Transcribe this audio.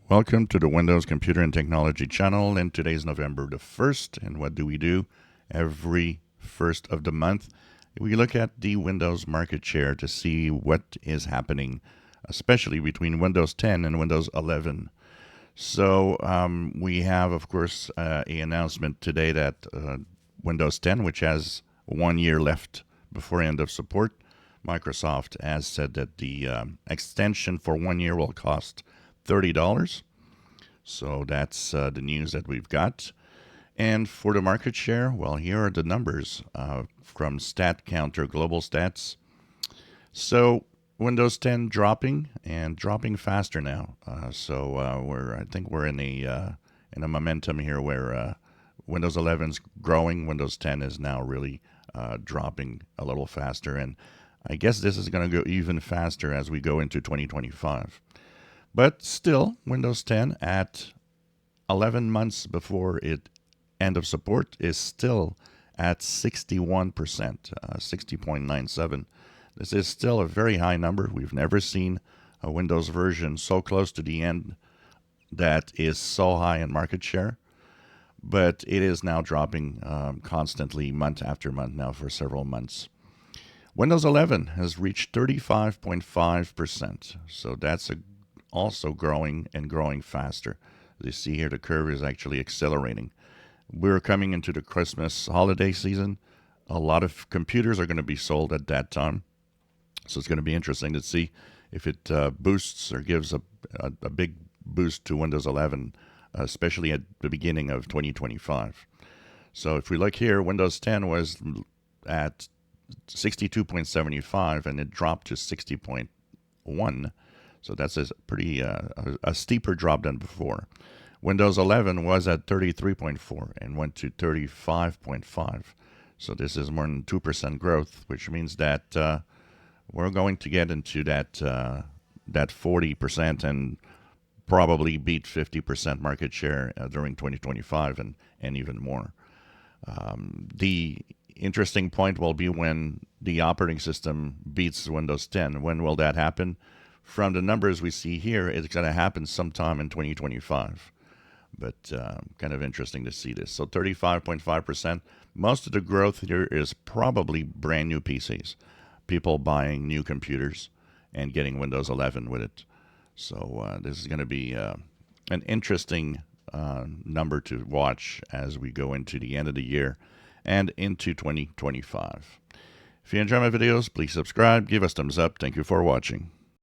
Welcome to the Windows Computer and Technology channel, and today's November the 1st. And what do? Every first of the month, we look at the Windows market share to see what is happening, especially between Windows 10 and Windows 11. So we have, of course, an announcement today that Windows 10, which has 1 year left before end of support, Microsoft has said that the extension for 1 year will cost $30. So that's the news that we've got. And for the market share, well, here are the numbers from StatCounter Global Stats. So Windows 10 dropping and dropping faster now. I think we're in a momentum here where Windows 11 is growing. Windows 10 is now really dropping a little faster, and I guess this is going to go even faster as we go into 2025. But still, Windows 10 at 11 months before it end of support is still at 61%, 60.97. This is still a very high number. We've never seen a Windows version so close to the end that is so high in market share. But it is now dropping constantly month after month now for several months. Windows 11 has reached 35.5%. So that's also growing and growing faster. As you see here, the curve is actually accelerating. We're coming into the Christmas holiday season. A lot of computers are going to be sold at that time. So it's going to be interesting to see if it boosts or gives a big boost to Windows 11, especially at the beginning of 2025. So if we look here, Windows 10 was at 62.75 and it dropped to 60.1. So that's a pretty a steeper drop than before. Windows 11 was at 33.4 and went to 35.5. So this is more than 2% growth, which means that we're going to get into that 40% and probably beat 50% market share during 2025 and even more. The interesting point will be when the operating system beats Windows 10. When will that happen? From the numbers we see here, it's going to happen sometime in 2025. But kind of interesting to see this. So 35.5%. Most of the growth here is probably brand new PCs. People buying new computers and getting Windows 11 with it. So this is going to be an interesting number to watch as we go into the end of the year and into 2025. If you enjoy my videos, please subscribe, give us thumbs up. Thank you for watching.